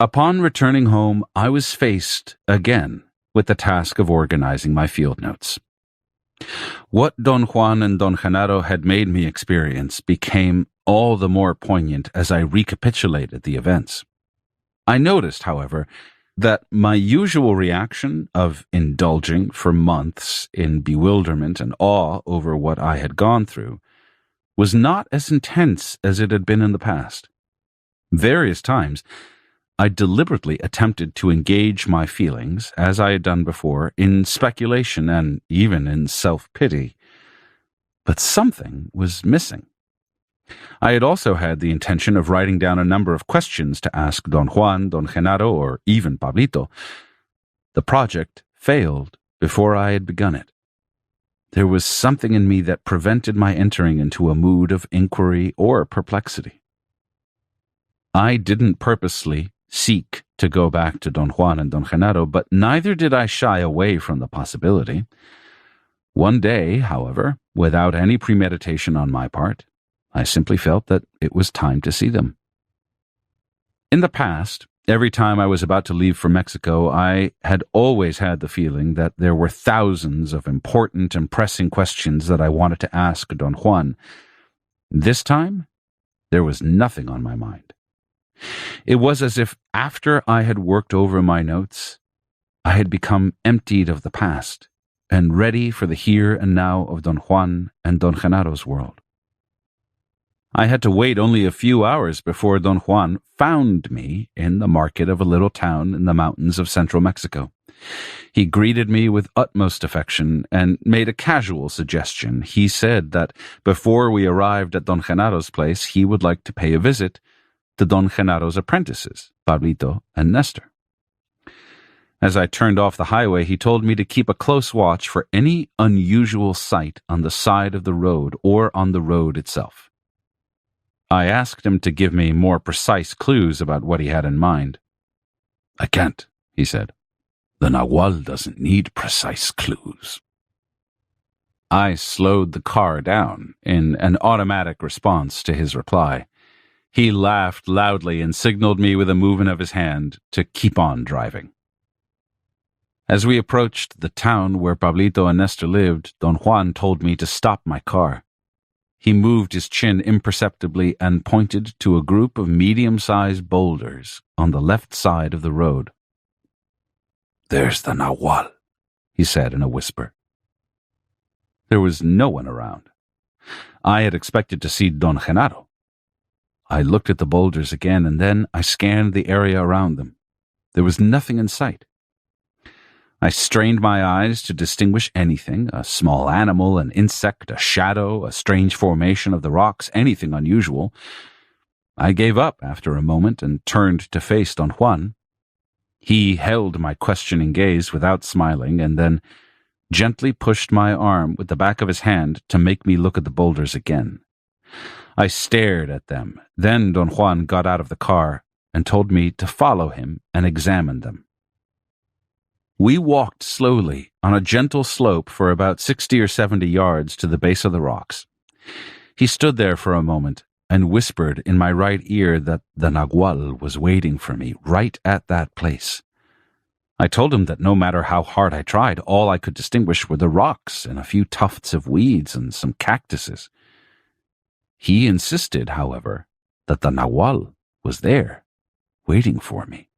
Upon returning home, I was faced, again, with the task of organizing my field notes. What Don Juan and Don Genaro had made me experience became all the more poignant as I recapitulated the events. I noticed, however, that my usual reaction of indulging for months in bewilderment and awe over what I had gone through was not as intense as it had been in the past. Various times, I deliberately attempted to engage my feelings, as I had done before, in speculation and even in self-pity. But something was missing. I had also had the intention of writing down a number of questions to ask Don Juan, Don Genaro, or even Pablito. The project failed before I had begun it. There was something in me that prevented my entering into a mood of inquiry or perplexity. I didn't purposely seek to go back to Don Juan and Don Genaro, but neither did I shy away from the possibility. One day, however, without any premeditation on my part, I simply felt that it was time to see them. In the past, every time I was about to leave for Mexico, I had always had the feeling that there were thousands of important and pressing questions that I wanted to ask Don Juan. This time, there was nothing on my mind. It was as if after I had worked over my notes, I had become emptied of the past and ready for the here and now of Don Juan and Don Genaro's world. I had to wait only a few hours before Don Juan found me in the market of a little town in the mountains of central Mexico. He greeted me with utmost affection and made a casual suggestion. He said that before we arrived at Don Genaro's place, he would like to pay a visit to Don Genaro's apprentices, Pablito and Nestor. As I turned off the highway, he told me to keep a close watch for any unusual sight on the side of the road or on the road itself. I asked him to give me more precise clues about what he had in mind. "I can't," he said. "The Nagual doesn't need precise clues." I slowed the car down in an automatic response to his reply. He laughed loudly and signaled me with a movement of his hand to keep on driving. As we approached the town where Pablito and Nestor lived, Don Juan told me to stop my car. He moved his chin imperceptibly and pointed to a group of medium-sized boulders on the left side of the road. "There's the Nagual," he said in a whisper. There was no one around. I had expected to see Don Genaro. I looked at the boulders again, and then I scanned the area around them. There was nothing in sight. I strained my eyes to distinguish anything, a small animal, an insect, a shadow, a strange formation of the rocks, anything unusual. I gave up after a moment and turned to face Don Juan. He held my questioning gaze without smiling, and then gently pushed my arm with the back of his hand to make me look at the boulders again. I stared at them. Then Don Juan got out of the car and told me to follow him and examine them. We walked slowly on a gentle slope for about 60 or 70 yards to the base of the rocks. He stood there for a moment and whispered in my right ear that the Nagual was waiting for me right at that place. I told him that no matter how hard I tried, all I could distinguish were the rocks and a few tufts of weeds and some cactuses. He insisted, however, that the Nagual was there, waiting for me.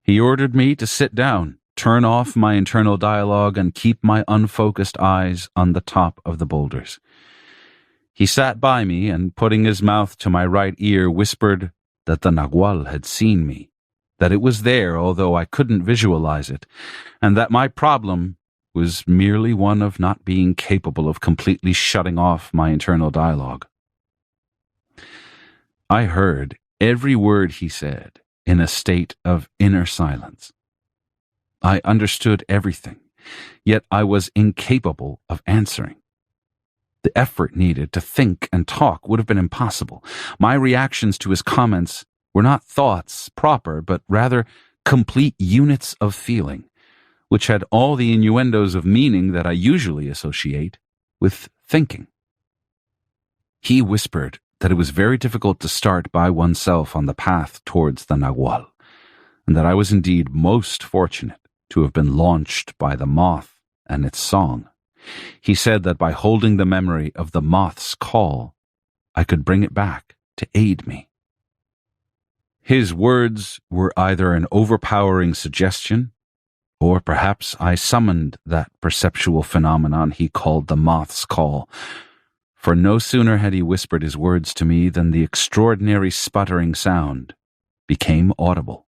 He ordered me to sit down, turn off my internal dialogue, and keep my unfocused eyes on the top of the boulders. He sat by me and, putting his mouth to my right ear, whispered that the Nagual had seen me, that it was there although I couldn't visualize it, and that my problem was merely one of not being capable of completely shutting off my internal dialogue. I heard every word he said in a state of inner silence. I understood everything, yet I was incapable of answering. The effort needed to think and talk would have been impossible. My reactions to his comments were not thoughts proper, but rather complete units of feeling, which had all the innuendos of meaning that I usually associate with thinking. He whispered that it was very difficult to start by oneself on the path towards the Nagual, and that I was indeed most fortunate to have been launched by the moth and its song. He said that by holding the memory of the moth's call, I could bring it back to aid me. His words were either an overpowering suggestion, or perhaps I summoned that perceptual phenomenon he called the moth's call, for no sooner had he whispered his words to me than the extraordinary sputtering sound became audible.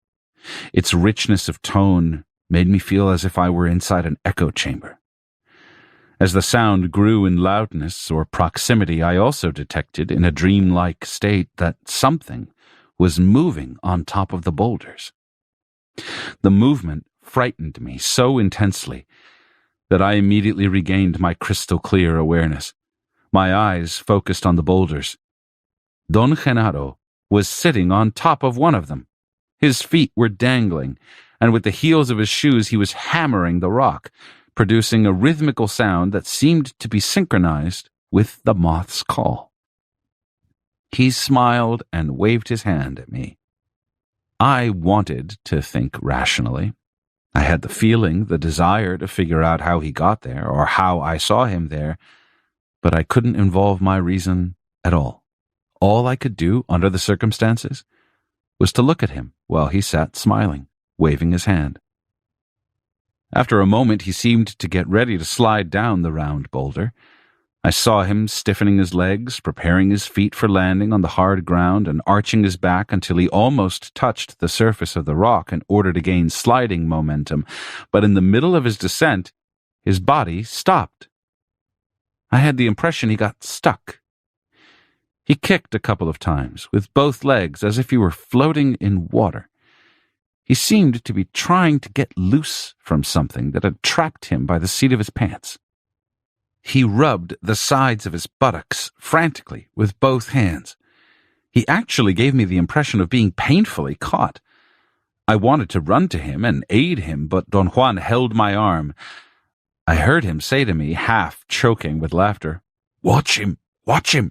Its richness of tone made me feel as if I were inside an echo chamber. As the sound grew in loudness or proximity, I also detected, in a dreamlike state, that something was moving on top of the boulders. The movement frightened me so intensely that I immediately regained my crystal-clear awareness. My eyes focused on the boulders. Don Genaro was sitting on top of one of them. His feet were dangling, and with the heels of his shoes he was hammering the rock, producing a rhythmical sound that seemed to be synchronized with the moth's call. He smiled and waved his hand at me. I wanted to think rationally. I had the feeling, the desire to figure out how he got there, or how I saw him there, but I couldn't involve my reason at all. All I could do, under the circumstances, was to look at him while he sat smiling, waving his hand. After a moment, he seemed to get ready to slide down the round boulder. I saw him stiffening his legs, preparing his feet for landing on the hard ground, and arching his back until he almost touched the surface of the rock in order to gain sliding momentum. But in the middle of his descent, his body stopped. I had the impression he got stuck. He kicked a couple of times, with both legs, as if he were floating in water. He seemed to be trying to get loose from something that had trapped him by the seat of his pants. He rubbed the sides of his buttocks frantically with both hands. He actually gave me the impression of being painfully caught. I wanted to run to him and aid him, but Don Juan held my arm. I heard him say to me, half choking with laughter, "Watch him! Watch him!"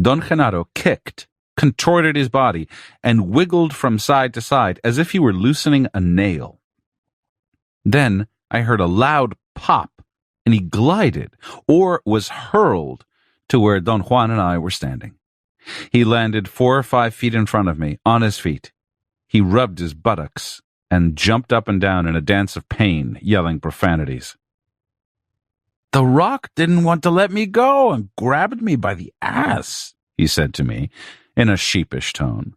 Don Genaro kicked, contorted his body, and wiggled from side to side as if he were loosening a nail. Then I heard a loud pop, and he glided, or was hurled, to where Don Juan and I were standing. He landed 4 or 5 feet in front of me, on his feet. He rubbed his buttocks and jumped up and down in a dance of pain, yelling profanities. "The rock didn't want to let me go and grabbed me by the ass," he said to me in a sheepish tone.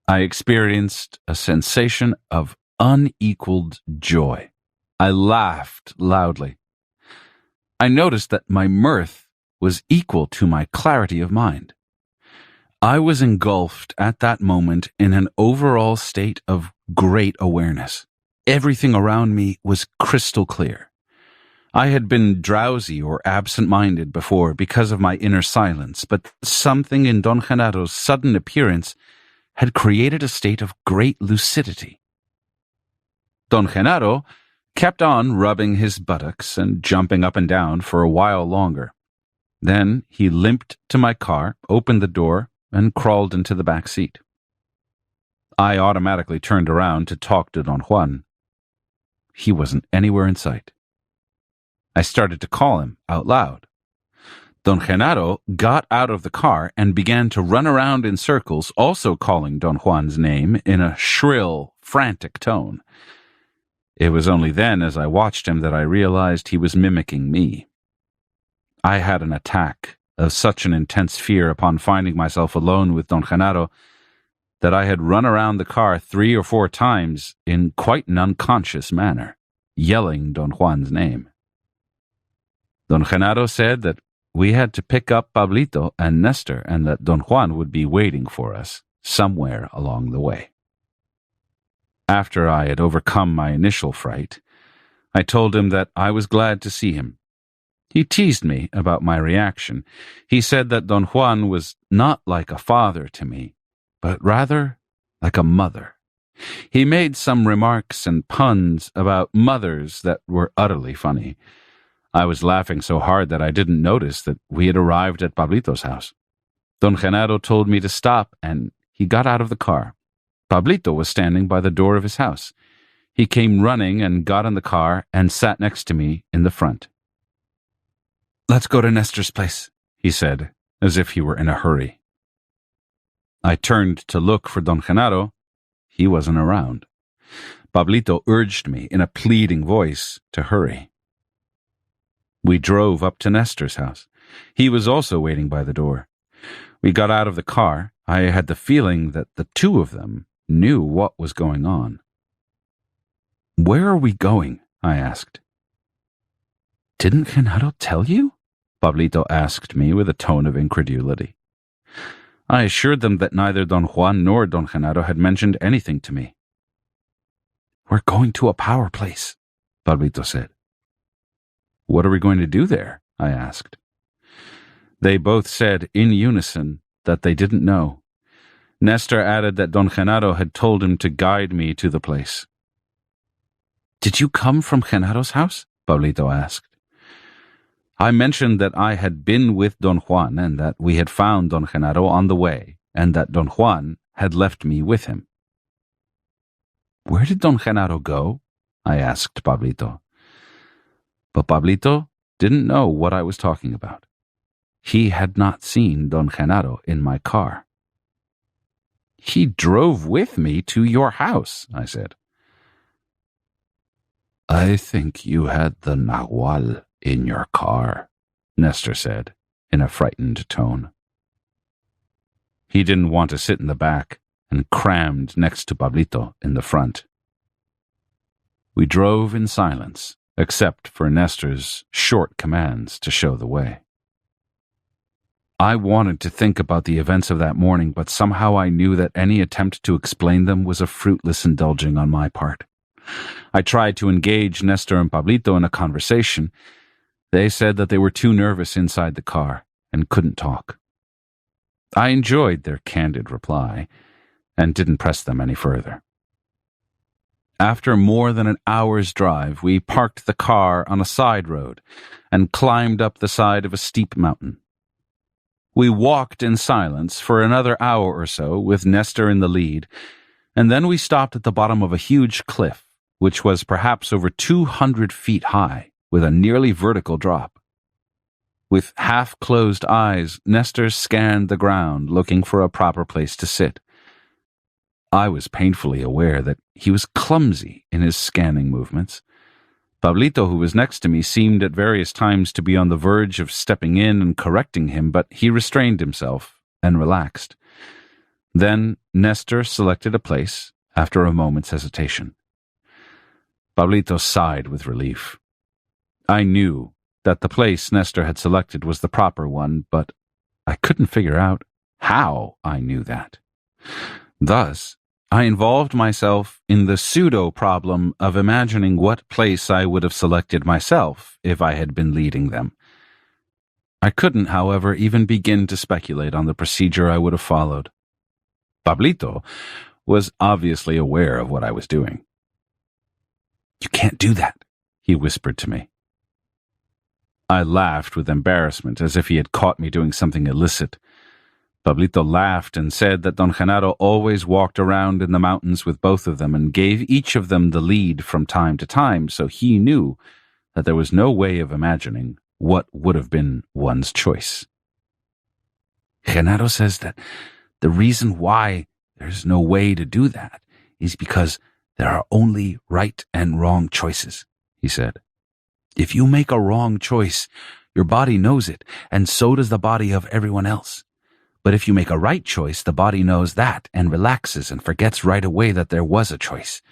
I experienced a sensation of unequaled joy. I laughed loudly. I noticed that my mirth was equal to my clarity of mind. I was engulfed at that moment in an overall state of great awareness. Everything around me was crystal clear. I had been drowsy or absent-minded before because of my inner silence, but something in Don Genaro's sudden appearance had created a state of great lucidity. Don Genaro kept on rubbing his buttocks and jumping up and down for a while longer. Then he limped to my car, opened the door, and crawled into the back seat. I automatically turned around to talk to Don Juan. He wasn't anywhere in sight. I started to call him out loud. Don Genaro got out of the car and began to run around in circles, also calling Don Juan's name in a shrill, frantic tone. It was only then, as I watched him, that I realized he was mimicking me. I had an attack of such an intense fear upon finding myself alone with Don Genaro that I had run around the car 3 or 4 times in quite an unconscious manner, yelling Don Juan's name. Don Genaro said that we had to pick up Pablito and Nestor and that Don Juan would be waiting for us somewhere along the way. After I had overcome my initial fright, I told him that I was glad to see him. He teased me about my reaction. He said that Don Juan was not like a father to me, but rather like a mother. He made some remarks and puns about mothers that were utterly funny. I was laughing so hard that I didn't notice that we had arrived at Pablito's house. Don Genaro told me to stop, and he got out of the car. Pablito was standing by the door of his house. He came running and got in the car and sat next to me in the front. "Let's go to Nestor's place," he said, as if he were in a hurry. I turned to look for Don Genaro. He wasn't around. Pablito urged me in a pleading voice to hurry. We drove up to Nestor's house. He was also waiting by the door. We got out of the car. I had the feeling that the two of them knew what was going on. "Where are we going?" I asked. "Didn't Genaro tell you?" Pablito asked me with a tone of incredulity. I assured them that neither Don Juan nor Don Genaro had mentioned anything to me. "We're going to a power place," Pablito said. "What are we going to do there?" I asked. They both said in unison that they didn't know. Nestor added that Don Genaro had told him to guide me to the place. "Did you come from Genaro's house?" Pablito asked. I mentioned that I had been with Don Juan and that we had found Don Genaro on the way and that Don Juan had left me with him. "Where did Don Genaro go?" I asked Pablito. But Pablito didn't know what I was talking about. He had not seen Don Genaro in my car. "He drove with me to your house," I said. "I think you had the Nagual in your car," Nestor said in a frightened tone. He didn't want to sit in the back and crammed next to Pablito in the front. We drove in silence, except for Nestor's short commands to show the way. I wanted to think about the events of that morning, but somehow I knew that any attempt to explain them was a fruitless indulging on my part. I tried to engage Nestor and Pablito in a conversation. They said that they were too nervous inside the car and couldn't talk. I enjoyed their candid reply and didn't press them any further. After more than an hour's drive, we parked the car on a side road and climbed up the side of a steep mountain. We walked in silence for another hour or so with Nestor in the lead, and then we stopped at the bottom of a huge cliff, which was perhaps over 200 feet high, with a nearly vertical drop. With half-closed eyes, Nestor scanned the ground, looking for a proper place to sit. I was painfully aware that he was clumsy in his scanning movements. Pablito, who was next to me, seemed at various times to be on the verge of stepping in and correcting him, but he restrained himself and relaxed. Then Nestor selected a place after a moment's hesitation. Pablito sighed with relief. I knew that the place Nestor had selected was the proper one, but I couldn't figure out how I knew that. Thus, I involved myself in the pseudo-problem of imagining what place I would have selected myself if I had been leading them. I couldn't, however, even begin to speculate on the procedure I would have followed. Pablito was obviously aware of what I was doing. "You can't do that," he whispered to me. I laughed with embarrassment, as if he had caught me doing something illicit. Pablito laughed and said that Don Genaro always walked around in the mountains with both of them and gave each of them the lead from time to time, so he knew that there was no way of imagining what would have been one's choice. "Genaro says that the reason why there's no way to do that is because there are only right and wrong choices," he said. "If you make a wrong choice, your body knows it, and so does the body of everyone else. But if you make a right choice, the body knows that and relaxes and forgets right away that there was a choice.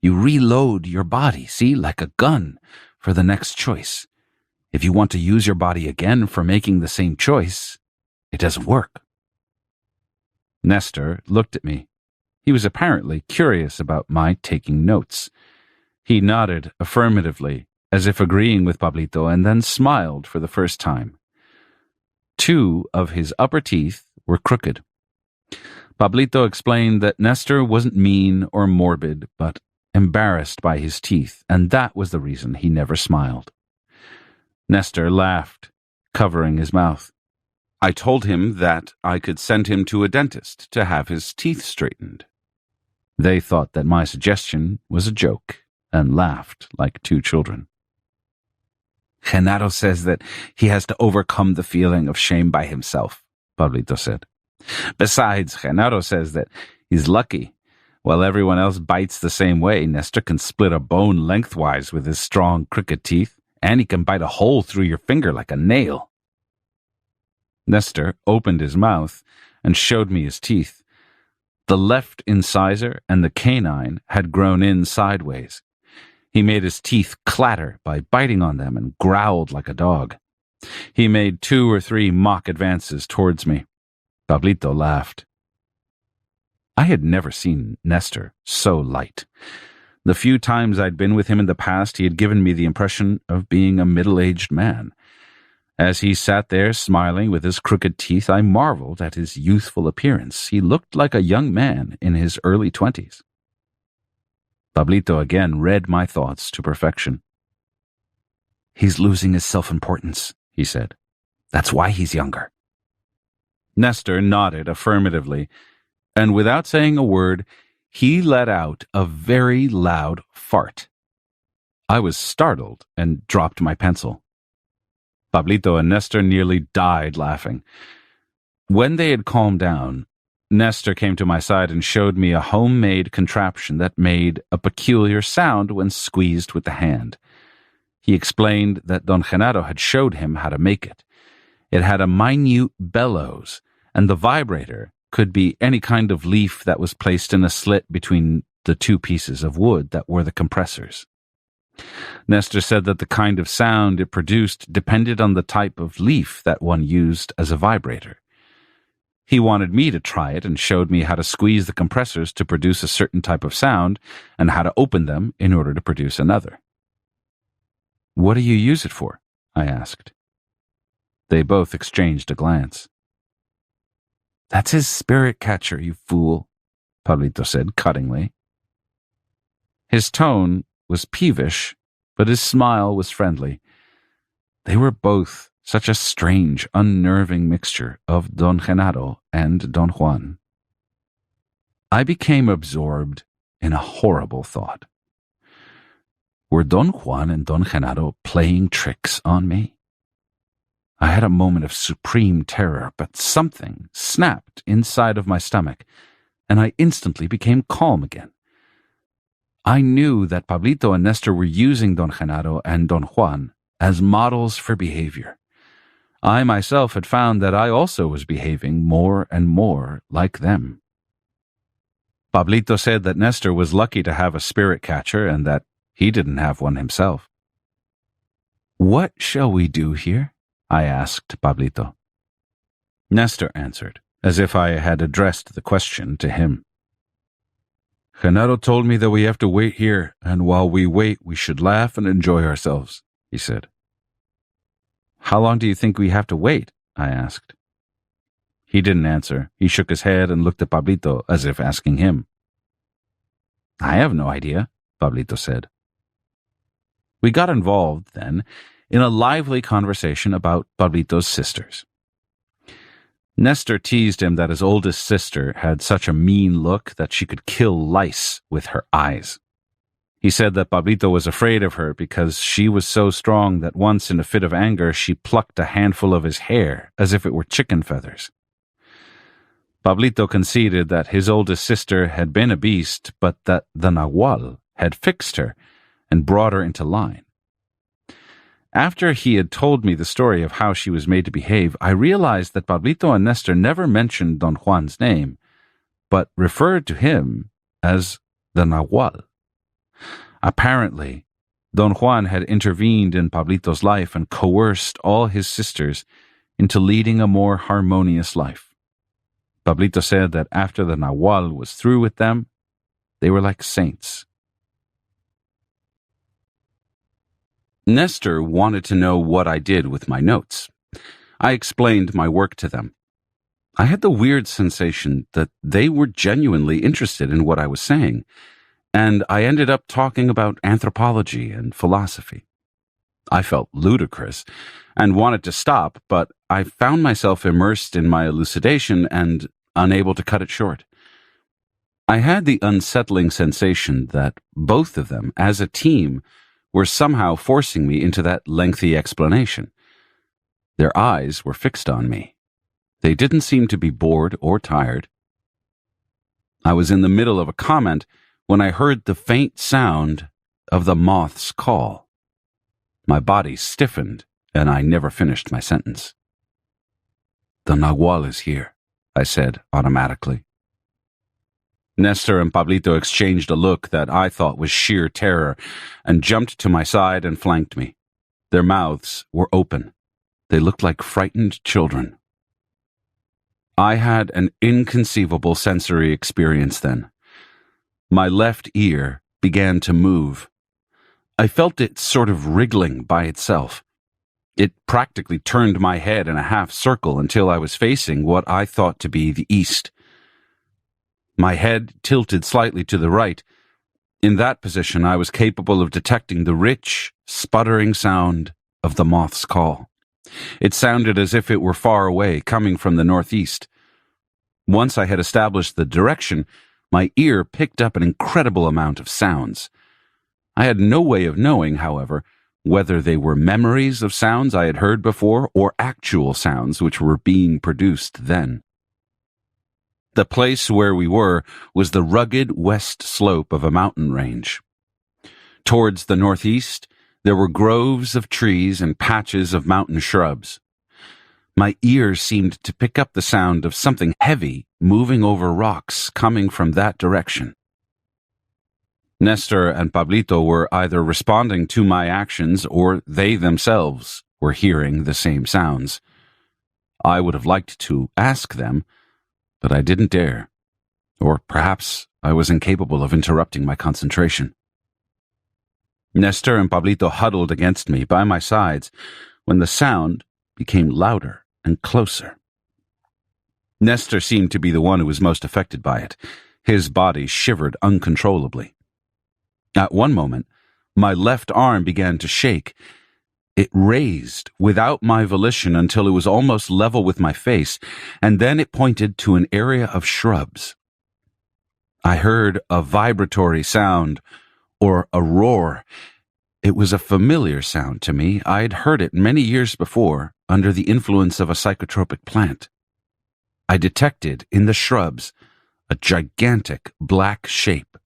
You reload your body, see, like a gun, for the next choice. If you want to use your body again for making the same choice, it doesn't work." Nestor looked at me. He was apparently curious about my taking notes. He nodded affirmatively, as if agreeing with Pablito, and then smiled for the first time. 2 of his upper teeth were crooked. Pablito explained that Nestor wasn't mean or morbid, but embarrassed by his teeth, and that was the reason he never smiled. Nestor laughed, covering his mouth. I told him that I could send him to a dentist to have his teeth straightened. They thought that my suggestion was a joke and laughed like two children. Genaro says that he has to overcome the feeling of shame by himself, Pablito said. Besides, Genaro says that he's lucky. While everyone else bites the same way, Nestor can split a bone lengthwise with his strong, crooked teeth, and he can bite a hole through your finger like a nail. Nestor opened his mouth and showed me his teeth. The left incisor and the canine had grown in sideways. He made his teeth clatter by biting on them and growled like a dog. He made 2 or 3 mock advances towards me. Pablito laughed. I had never seen Nestor so light. The few times I'd been with him in the past, he had given me the impression of being a middle-aged man. As he sat there smiling with his crooked teeth, I marveled at his youthful appearance. He looked like a young man in his early 20s. Pablito again read my thoughts to perfection. He's losing his self-importance, he said. That's why he's younger. Nestor nodded affirmatively, and without saying a word, he let out a very loud fart. I was startled and dropped my pencil. Pablito and Nestor nearly died laughing. When they had calmed down, Nestor came to my side and showed me a homemade contraption that made a peculiar sound when squeezed with the hand. He explained that Don Genaro had showed him how to make it. It had a minute bellows, and the vibrator could be any kind of leaf that was placed in a slit between the 2 pieces of wood that were the compressors. Nestor said that the kind of sound it produced depended on the type of leaf that one used as a vibrator. He wanted me to try it and showed me how to squeeze the compressors to produce a certain type of sound and how to open them in order to produce another. What do you use it for? I asked. They both exchanged a glance. That's his spirit catcher, you fool, Pablito said cuttingly. His tone was peevish, but his smile was friendly. They were both such a strange, unnerving mixture of Don Genaro and Don Juan. I became absorbed in a horrible thought. Were Don Juan and Don Genaro playing tricks on me? I had a moment of supreme terror, but something snapped inside of my stomach, and I instantly became calm again. I knew that Pablito and Nestor were using Don Genaro and Don Juan as models for behavior. I myself had found that I also was behaving more and more like them. Pablito said that Nestor was lucky to have a spirit catcher and that he didn't have one himself. What shall we do here? I asked Pablito. Nestor answered, as if I had addressed the question to him. Genaro told me that we have to wait here, and while we wait, we should laugh and enjoy ourselves, he said. How long do you think we have to wait? I asked. He didn't answer. He shook his head and looked at Pablito as if asking him. I have no idea, Pablito said. We got involved, then, in a lively conversation about Pablito's sisters. Nestor teased him that his oldest sister had such a mean look that she could kill lice with her eyes. He said that Pablito was afraid of her because she was so strong that once in a fit of anger she plucked a handful of his hair as if it were chicken feathers. Pablito conceded that his oldest sister had been a beast, but that the Nagual had fixed her and brought her into line. After he had told me the story of how she was made to behave, I realized that Pablito and Nestor never mentioned Don Juan's name, but referred to him as the Nagual. Apparently, Don Juan had intervened in Pablito's life and coerced all his sisters into leading a more harmonious life. Pablito said that after the Nagual was through with them, they were like saints. Nestor wanted to know what I did with my notes. I explained my work to them. I had the weird sensation that they were genuinely interested in what I was saying, and I ended up talking about anthropology and philosophy. I felt ludicrous and wanted to stop, but I found myself immersed in my elucidation and unable to cut it short. I had the unsettling sensation that both of them, as a team, were somehow forcing me into that lengthy explanation. Their eyes were fixed on me. They didn't seem to be bored or tired. I was in the middle of a comment when I heard the faint sound of the moth's call. My body stiffened, and I never finished my sentence. "The Nagual is here," I said automatically. Nestor and Pablito exchanged a look that I thought was sheer terror and jumped to my side and flanked me. Their mouths were open. They looked like frightened children. I had an inconceivable sensory experience then. My left ear began to move. I felt it sort of wriggling by itself. It practically turned my head in a half circle until I was facing what I thought to be the east. My head tilted slightly to the right. In that position, I was capable of detecting the rich, sputtering sound of the moth's call. It sounded as if it were far away, coming from the northeast. Once I had established the direction, my ear picked up an incredible amount of sounds. I had no way of knowing, however, whether they were memories of sounds I had heard before or actual sounds which were being produced then. The place where we were was the rugged west slope of a mountain range. Towards the northeast, there were groves of trees and patches of mountain shrubs. My ears seemed to pick up the sound of something heavy moving over rocks coming from that direction. Nestor and Pablito were either responding to my actions or they themselves were hearing the same sounds. I would have liked to ask them, but I didn't dare. Or perhaps I was incapable of interrupting my concentration. Nestor and Pablito huddled against me by my sides when the sound became louder and closer. Nestor seemed to be the one who was most affected by it. His body shivered uncontrollably. At one moment, my left arm began to shake. It raised without my volition until it was almost level with my face, and then it pointed to an area of shrubs. I heard a vibratory sound, or a roar. It was a familiar sound to me. I had heard it many years before, under the influence of a psychotropic plant. I detected in the shrubs a gigantic black shape.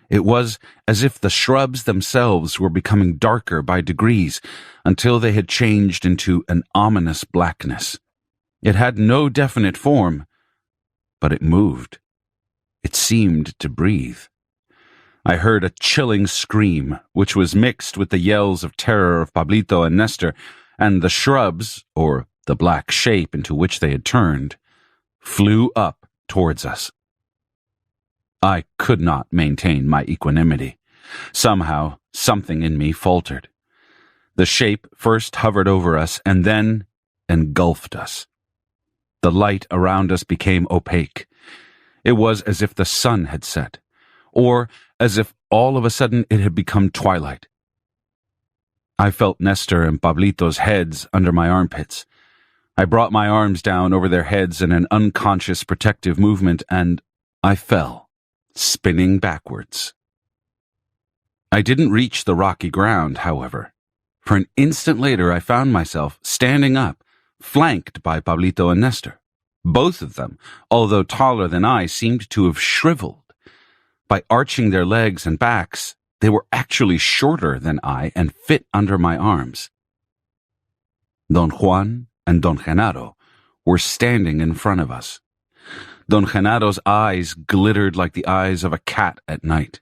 It was as if the shrubs themselves were becoming darker by degrees until they had changed into an ominous blackness. It had no definite form, but it moved. It seemed to breathe. I heard a chilling scream, which was mixed with the yells of terror of Pablito and Nestor, and the shrubs, or the black shape into which they had turned, flew up towards us. I could not maintain my equanimity. Somehow, something in me faltered. The shape first hovered over us and then engulfed us. The light around us became opaque. It was as if the sun had set, or as if all of a sudden it had become twilight. I felt Nestor and Pablito's heads under my armpits. I brought my arms down over their heads in an unconscious protective movement, and I fell, spinning backwards. I didn't reach the rocky ground, however. For an instant later, I found myself standing up, flanked by Pablito and Nestor. Both of them, although taller than I, seemed to have shriveled. By arching their legs and backs, they were actually shorter than I and fit under my arms. Don Juan and Don Genaro were standing in front of us. Don Genaro's eyes glittered like the eyes of a cat at night.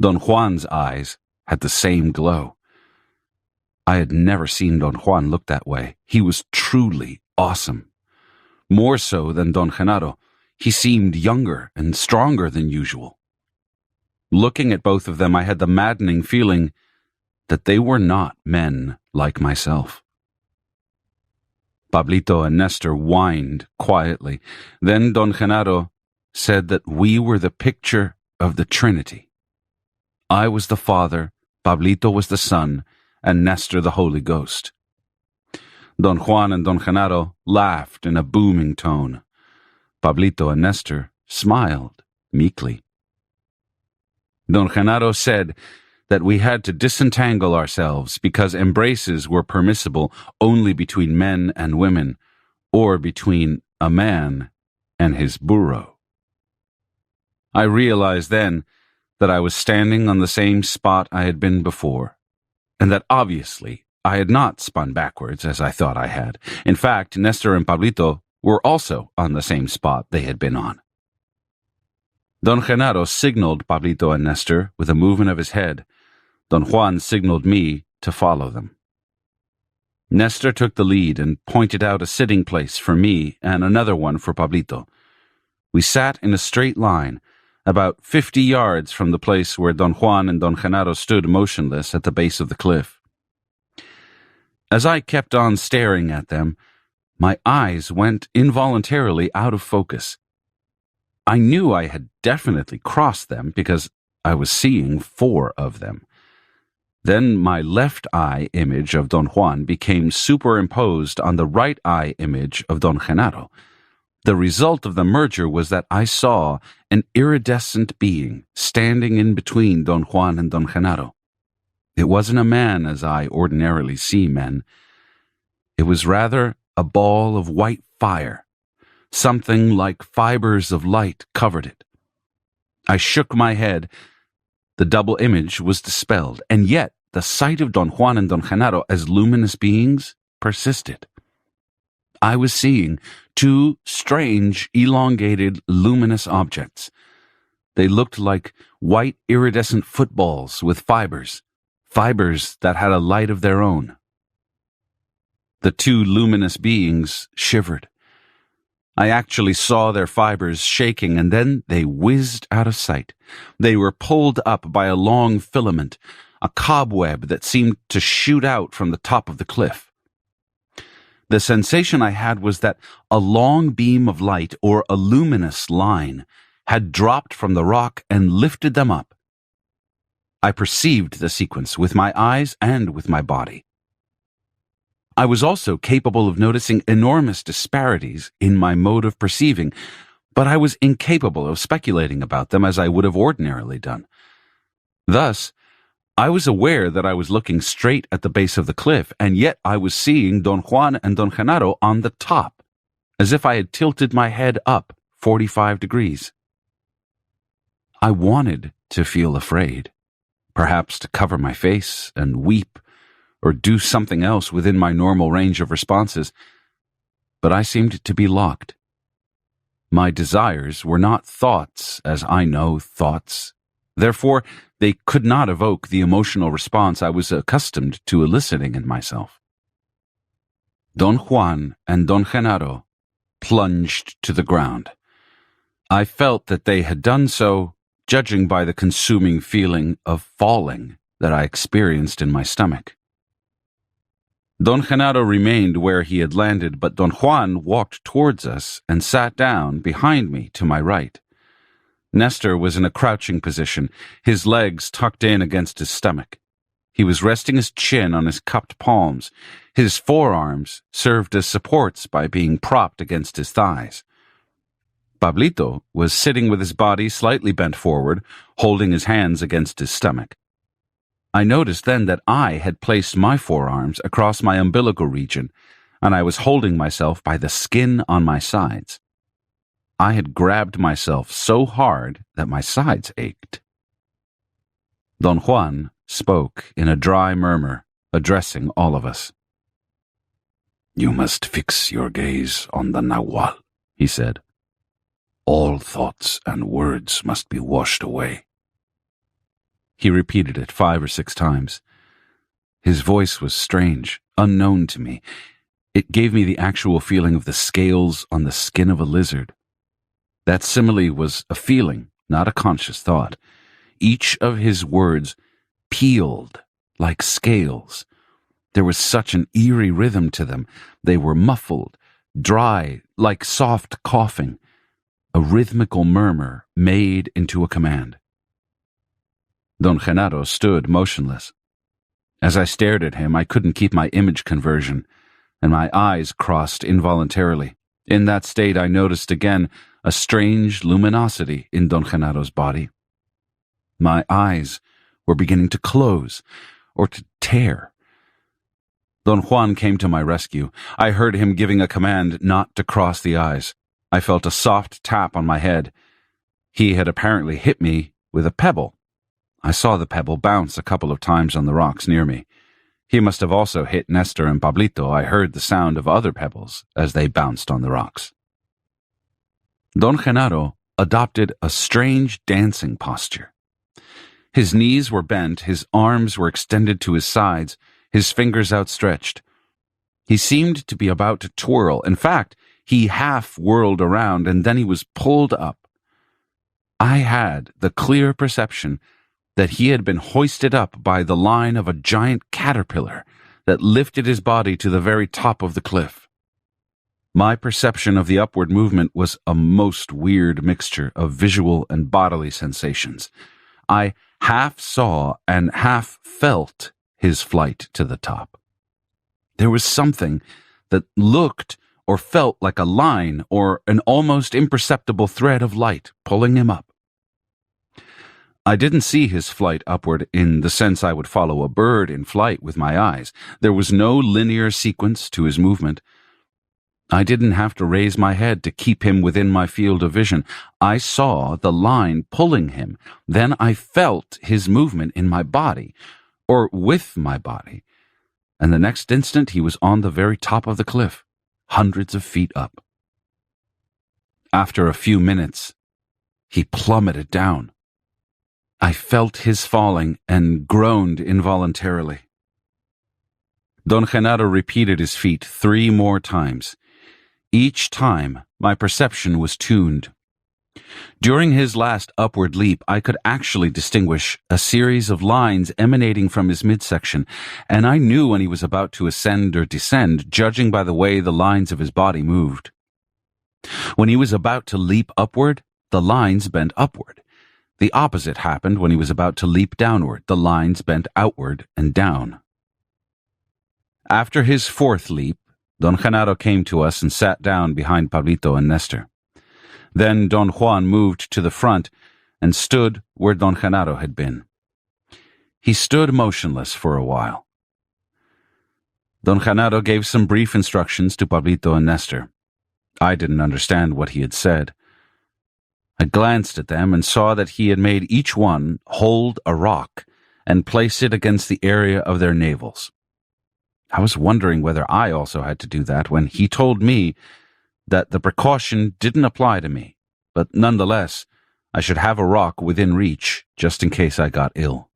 Don Juan's eyes had the same glow. I had never seen Don Juan look that way. He was truly awesome. More so than Don Genaro, he seemed younger and stronger than usual. Looking at both of them, I had the maddening feeling that they were not men like myself. Pablito and Nestor whined quietly. Then Don Genaro said that we were the picture of the Trinity. I was the Father, Pablito was the Son, and Nestor the Holy Ghost. Don Juan and Don Genaro laughed in a booming tone. Pablito and Nestor smiled meekly. Don Genaro said that we had to disentangle ourselves because embraces were permissible only between men and women, or between a man and his burro. I realized then that I was standing on the same spot I had been before, and that obviously I had not spun backwards as I thought I had. In fact, Nestor and Pablito were also on the same spot they had been on. Don Genaro signaled Pablito and Nestor with a movement of his head. Don Juan signaled me to follow them. Nestor took the lead and pointed out a sitting place for me and another one for Pablito. We sat in a straight line, about 50 yards from the place where Don Juan and Don Genaro stood motionless at the base of the cliff. As I kept on staring at them, my eyes went involuntarily out of focus. I knew I had definitely crossed them because I was seeing 4 of them. Then my left eye image of Don Juan became superimposed on the right eye image of Don Genaro. The result of the merger was that I saw an iridescent being standing in between Don Juan and Don Genaro. It wasn't a man as I ordinarily see men. It was rather a ball of white fire. Something like fibers of light covered it. I shook my head. The double image was dispelled, and yet the sight of Don Juan and Don Genaro as luminous beings persisted. I was seeing 2 strange, elongated, luminous objects. They looked like white iridescent footballs with fibers that had a light of their own. The 2 luminous beings shivered. I actually saw their fibers shaking, and then they whizzed out of sight. They were pulled up by a long filament, a cobweb that seemed to shoot out from the top of the cliff. The sensation I had was that a long beam of light, or a luminous line, had dropped from the rock and lifted them up. I perceived the sequence with my eyes and with my body. I was also capable of noticing enormous disparities in my mode of perceiving, but I was incapable of speculating about them as I would have ordinarily done. Thus, I was aware that I was looking straight at the base of the cliff, and yet I was seeing Don Juan and Don Genaro on the top, as if I had tilted my head up 45 degrees. I wanted to feel afraid, perhaps to cover my face and weep, or do something else within my normal range of responses, but I seemed to be locked. My desires were not thoughts as I know thoughts. Therefore, they could not evoke the emotional response I was accustomed to eliciting in myself. Don Juan and Don Genaro plunged to the ground. I felt that they had done so, judging by the consuming feeling of falling that I experienced in my stomach. Don Genaro remained where he had landed, but Don Juan walked towards us and sat down behind me to my right. Nestor was in a crouching position, his legs tucked in against his stomach. He was resting his chin on his cupped palms. His forearms served as supports by being propped against his thighs. Pablito was sitting with his body slightly bent forward, holding his hands against his stomach. I noticed then that I had placed my forearms across my umbilical region, and I was holding myself by the skin on my sides. I had grabbed myself so hard that my sides ached. Don Juan spoke in a dry murmur, addressing all of us. "You must fix your gaze on the Nagual," he said. "All thoughts and words must be washed away." He repeated it 5 or 6 times. His voice was strange, unknown to me. It gave me the actual feeling of the scales on the skin of a lizard. That simile was a feeling, not a conscious thought. Each of his words peeled like scales. There was such an eerie rhythm to them. They were muffled, dry, like soft coughing, a rhythmical murmur made into a command. Don Genaro stood motionless. As I stared at him, I couldn't keep my image conversion, and my eyes crossed involuntarily. In that state, I noticed again a strange luminosity in Don Genado's body. My eyes were beginning to close, or to tear. Don Juan came to my rescue. I heard him giving a command not to cross the eyes. I felt a soft tap on my head. He had apparently hit me with a pebble. I saw the pebble bounce a couple of times on the rocks near me. He must have also hit Nestor and Pablito. I heard the sound of other pebbles as they bounced on the rocks. Don Genaro adopted a strange dancing posture. His knees were bent, his arms were extended to his sides, his fingers outstretched. He seemed to be about to twirl. In fact, he half whirled around and then he was pulled up. I had the clear perception that he had been hoisted up by the line of a giant caterpillar that lifted his body to the very top of the cliff. My perception of the upward movement was a most weird mixture of visual and bodily sensations. I half saw and half felt his flight to the top. There was something that looked or felt like a line or an almost imperceptible thread of light pulling him up. I didn't see his flight upward in the sense I would follow a bird in flight with my eyes. There was no linear sequence to his movement. I didn't have to raise my head to keep him within my field of vision. I saw the line pulling him. Then I felt his movement in my body, or with my body, and the next instant he was on the very top of the cliff, hundreds of feet up. After a few minutes, he plummeted down. I felt his falling and groaned involuntarily. Don Genaro repeated his feat 3 more times. Each time, my perception was tuned. During his last upward leap, I could actually distinguish a series of lines emanating from his midsection, and I knew when he was about to ascend or descend, judging by the way the lines of his body moved. When he was about to leap upward, the lines bent upward. The opposite happened when he was about to leap downward. The lines bent outward and down. After his 4th leap, Don Genaro came to us and sat down behind Pablito and Nestor. Then Don Juan moved to the front and stood where Don Genaro had been. He stood motionless for a while. Don Genaro gave some brief instructions to Pablito and Nestor. I didn't understand what he had said. I glanced at them and saw that he had made each one hold a rock and place it against the area of their navels. I was wondering whether I also had to do that when he told me that the precaution didn't apply to me, but nonetheless, I should have a rock within reach just in case I got ill.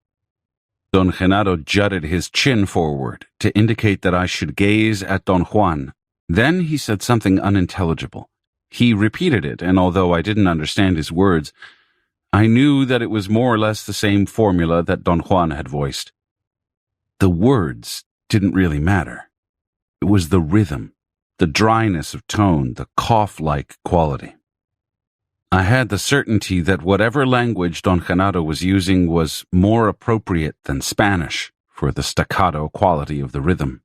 Don Genaro jutted his chin forward to indicate that I should gaze at Don Juan. Then he said something unintelligible. He repeated it, and although I didn't understand his words, I knew that it was more or less the same formula that Don Juan had voiced. The words didn't really matter. It was the rhythm, the dryness of tone, the cough-like quality. I had the certainty that whatever language Don Genaro was using was more appropriate than Spanish for the staccato quality of the rhythm.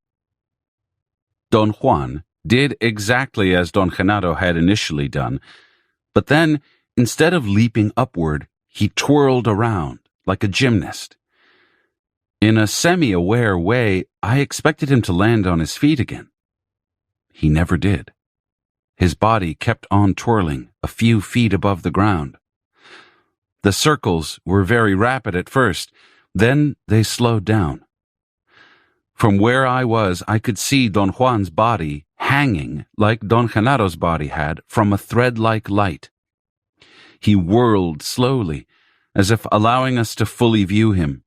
Don Juan did exactly as Don Genaro had initially done, but then, instead of leaping upward, he twirled around like a gymnast. In a semi-aware way, I expected him to land on his feet again. He never did. His body kept on twirling a few feet above the ground. The circles were very rapid at first, then they slowed down. From where I was, I could see Don Juan's body hanging like Don Genaro's body had from a thread-like light. He whirled slowly, as if allowing us to fully view him.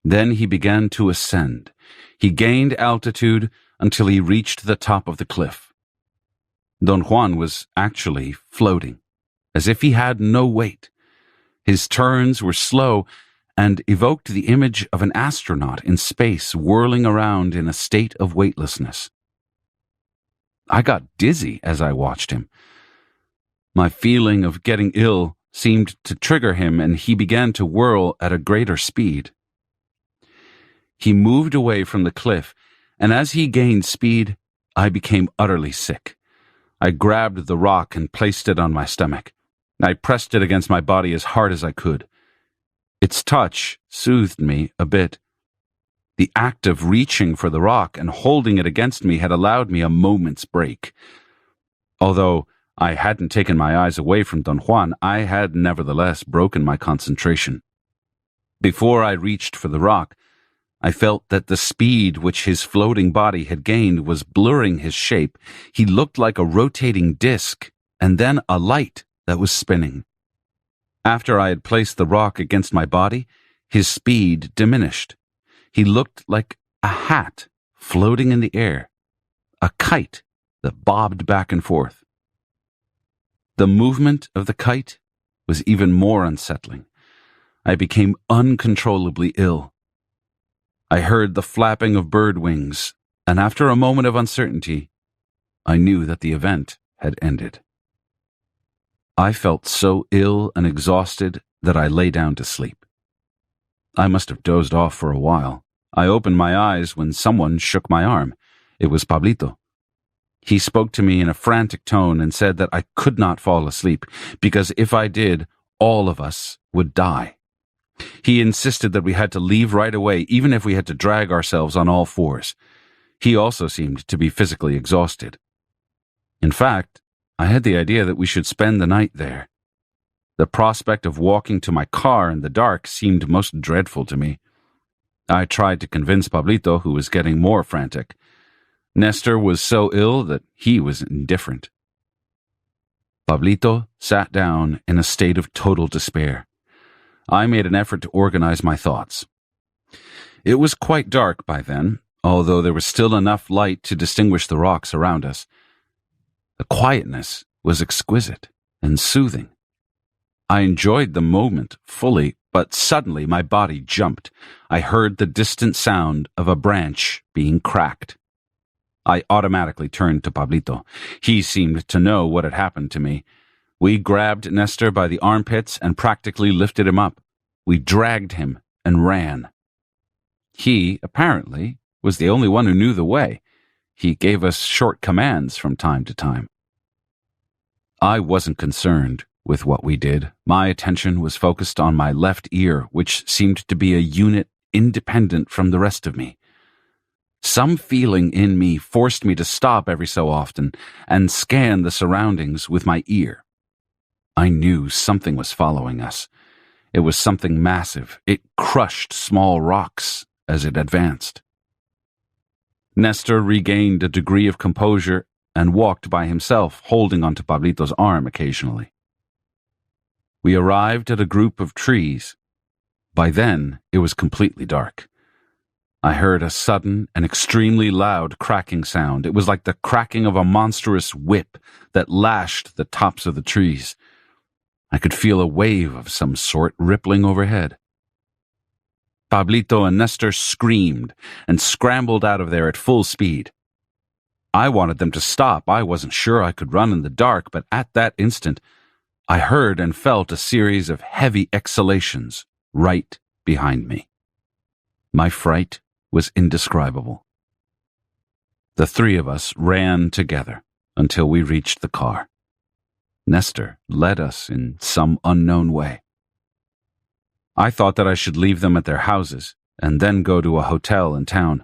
Then he began to ascend. He gained altitude until he reached the top of the cliff. Don Juan was actually floating, as if he had no weight. His turns were slow and evoked the image of an astronaut in space whirling around in a state of weightlessness. I got dizzy as I watched him. My feeling of getting ill seemed to trigger him, and he began to whirl at a greater speed. He moved away from the cliff, and as he gained speed, I became utterly sick. I grabbed the rock and placed it on my stomach. I pressed it against my body as hard as I could. Its touch soothed me a bit. The act of reaching for the rock and holding it against me had allowed me a moment's break. Although I hadn't taken my eyes away from Don Juan, I had nevertheless broken my concentration. Before I reached for the rock, I felt that the speed which his floating body had gained was blurring his shape. He looked like a rotating disc, and then a light that was spinning. After I had placed the rock against my body, his speed diminished. He looked like a hat floating in the air, a kite that bobbed back and forth. The movement of the kite was even more unsettling. I became uncontrollably ill. I heard the flapping of bird wings, and after a moment of uncertainty, I knew that the event had ended. I felt so ill and exhausted that I lay down to sleep. I must have dozed off for a while. I opened my eyes when someone shook my arm. It was Pablito. He spoke to me in a frantic tone and said that I could not fall asleep, because if I did, all of us would die. He insisted that we had to leave right away, even if we had to drag ourselves on all fours. He also seemed to be physically exhausted. In fact, I had the idea that we should spend the night there. The prospect of walking to my car in the dark seemed most dreadful to me. I tried to convince Pablito, who was getting more frantic. Nestor was so ill that he was indifferent. Pablito sat down in a state of total despair. I made an effort to organize my thoughts. It was quite dark by then, although there was still enough light to distinguish the rocks around us. The quietness was exquisite and soothing. I enjoyed the moment fully, but suddenly my body jumped. I heard the distant sound of a branch being cracked. I automatically turned to Pablito. He seemed to know what had happened to me. We grabbed Nestor by the armpits and practically lifted him up. We dragged him and ran. He, apparently, was the only one who knew the way. He gave us short commands from time to time. I wasn't concerned with what we did. My attention was focused on my left ear, which seemed to be a unit independent from the rest of me. Some feeling in me forced me to stop every so often and scan the surroundings with my ear. I knew something was following us. It was something massive. It crushed small rocks as it advanced. Nestor regained a degree of composure and walked by himself, holding onto Pablito's arm occasionally. We arrived at a group of trees. By then, it was completely dark. I heard a sudden and extremely loud cracking sound. It was like the cracking of a monstrous whip that lashed the tops of the trees. I could feel a wave of some sort rippling overhead. Pablito and Nestor screamed and scrambled out of there at full speed. I wanted them to stop. I wasn't sure I could run in the dark, but at that instant, I heard and felt a series of heavy exhalations right behind me. My fright was indescribable. The three of us ran together until we reached the car. Nestor led us in some unknown way. I thought that I should leave them at their houses and then go to a hotel in town.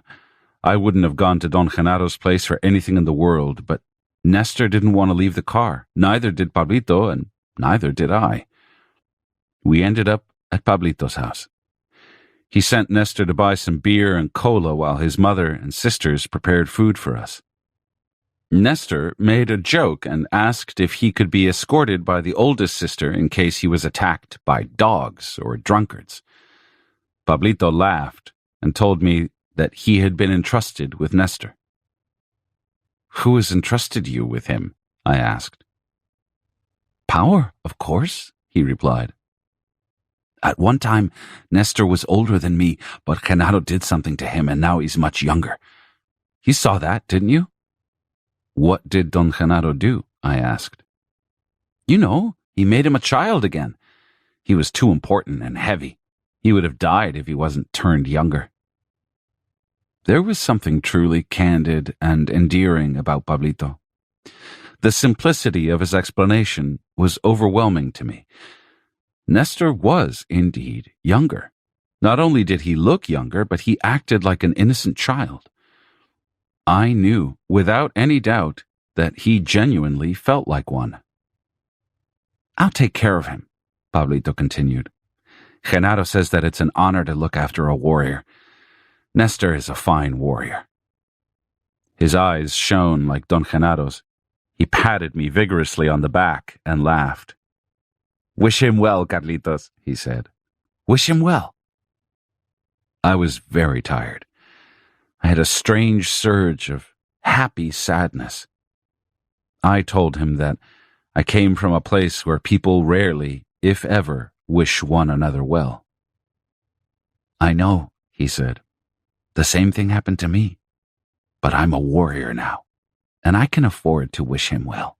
I wouldn't have gone to Don Genaro's place for anything in the world, but Nestor didn't want to leave the car. Neither did Pablito, and neither did I. We ended up at Pablito's house. He sent Nestor to buy some beer and cola while his mother and sisters prepared food for us. Nestor made a joke and asked if he could be escorted by the oldest sister in case he was attacked by dogs or drunkards. Pablito laughed and told me that he had been entrusted with Nestor. "Who has entrusted you with him?" I asked. "Power, of course," he replied. "At one time, Nestor was older than me, but Genaro did something to him, and now he's much younger. You saw that, didn't you?" "What did Don Genaro do?" I asked. "You know, he made him a child again. He was too important and heavy. He would have died if he wasn't turned younger." There was something truly candid and endearing about Pablito. The simplicity of his explanation was overwhelming to me. Nestor was, indeed, younger. Not only did he look younger, but he acted like an innocent child. I knew, without any doubt, that he genuinely felt like one. "I'll take care of him," Pablito continued. "Genaro says that it's an honor to look after a warrior. Nestor is a fine warrior." His eyes shone like Don Genaro's. He patted me vigorously on the back and laughed. "Wish him well, Carlitos," he said. "Wish him well." I was very tired. I had a strange surge of happy sadness. I told him that I came from a place where people rarely, if ever, wish one another well. "I know," he said. "The same thing happened to me. But I'm a warrior now, and I can afford to wish him well."